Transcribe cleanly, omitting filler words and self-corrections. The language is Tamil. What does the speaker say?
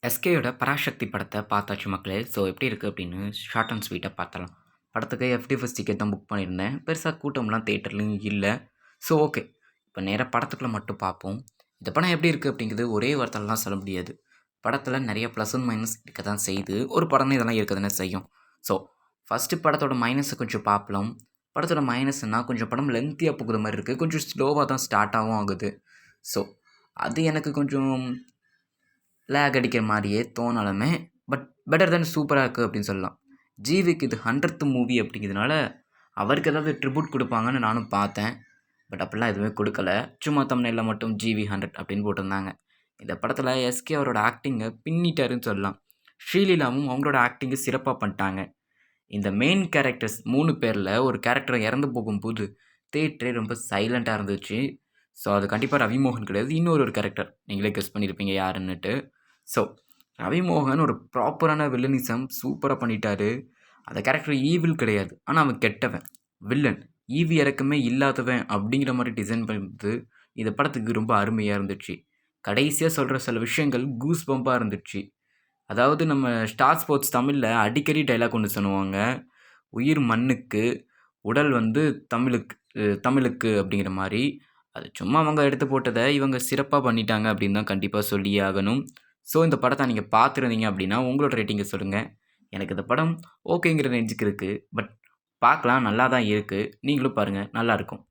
எஸ்கேயோட பராசக்தி படத்த பார்த்தாச்சு மக்களே. ஸோ எப்படி இருக்குது அப்படின்னு ஷார்ட் அண்ட் ஸ்வீட்டா பார்த்தரலாம். படத்துக்கு எஃப்டி ஃபர்ஸ்ட் டிக்கெட் தான் புக் பண்ணியிருந்தேன். பெருசா கூட்டம்லாம் தியேட்டர்லயும் இல்ல. So okay. இப்ப நேரா படத்துக்குள்ள மட்டும் பார்ப்போம். இந்த படம் எப்படி இருக்கு அப்படிங்கிறது ஒரே வார்த்தைலலாம் சொல்ல முடியாது. படத்துல நெறைய ப்ளஸ் அண்ட் மைனஸ் இருக்க தான் செய்யுது. ஒரு படம்னா இதெல்லாம் இருக்க தானே செய்யும். ஸோ ஃபர்ஸ்ட்டு படத்தோட மைனஸ கொஞ்சம் பார்க்கலாம். படத்தோட மைனஸ்னா கொஞ்சம் படம் லென்த்தியா போகுற மாரி இருக்கு. கொஞ்சம் ஸ்லோவா தான் ஸ்டார்ட்டாவும் ஆகுது. ஸோ அது எனக்கு கொஞ்சம் லேக் அடிக்கிற மாதிரியே தோணாலுமே பட் பெட்டர் தென் சூப்பராக இருக்குது அப்படின்னு சொல்லலாம். ஜிவிக்கு இது 100th மூவி அப்படிங்கிறதுனால அவருக்கு ஏதாவது ட்ரிபியூட் கொடுப்பாங்கன்னு நானும் பார்த்தேன். பட் அப்படிலாம் எதுவுமே கொடுக்கல. சும்மா தம்ப்நெயில்ல மட்டும் ஜிவி 100 அப்படின்னு போட்டிருந்தாங்க. இந்த படத்தில் எஸ்கே அவரோட ஆக்டிங்கை பின்னிட்டாருன்னு சொல்லலாம். ஸ்ரீலீலாவும் அவங்களோட ஆக்டிங்கை சிறப்பாக பண்ணிட்டாங்க. இந்த மெயின் கேரக்டர்ஸ் 3 பேரில் ஒரு கேரக்டர் இறந்து போகும்போது தியேட்டரே ரொம்ப சைலண்ட்டாக இருந்துச்சு. ஸோ அது கண்டிப்பாக ரவிமோகன் கிடையாது. இன்னொரு கேரக்டர் நீங்களே கெஸ் பண்ணியிருப்பீங்க யாருன்னுட்டு. ஸோ ரவிமோகன் ஒரு ப்ராப்பரான வில்லனிசம் சூப்பராக பண்ணிட்டாரு. அந்த கேரக்டர் ஈவில் கிடையாது. ஆனால் அவன் கெட்டவன், வில்லன், ஈவி இறக்கமே இல்லாதவன் அப்படிங்கிற மாதிரி டிசைன் பண்ணுறது இந்த படத்துக்கு ரொம்ப அருமையாக இருந்துச்சு. கடைசியாக சொல்கிற சில விஷயங்கள் கூஸ் பம்பாக இருந்துச்சு. அதாவது நம்ம ஸ்டார் ஸ்போர்ட்ஸ் தமிழில் அடிக்கடி டைலாக் ஒன்று சொல்லுவாங்க. உயிர் மண்ணுக்கு, உடல் வந்து தமிழுக்கு தமிழுக்கு அப்படிங்கிற மாதிரி. அது சும்மா அவங்க எடுத்து போட்டதை இவங்க சிறப்பாக பண்ணிட்டாங்க அப்படின்னு தான் கண்டிப்பாக சொல்லியே ஆகணும். ஸோ இந்த படத்தை நீங்கள் பார்த்துருந்தீங்க அப்படின்னா உங்களோட ரேட்டிங்கை சொல்லுங்கள். எனக்கு இந்த படம் ஓகேங்கிற ரேஞ்சுக்கு இருக்குது. பட் பார்க்கலாம், நல்லா தான் இருக்குது. நீங்களும் பாருங்கள், நல்லாயிருக்கும்.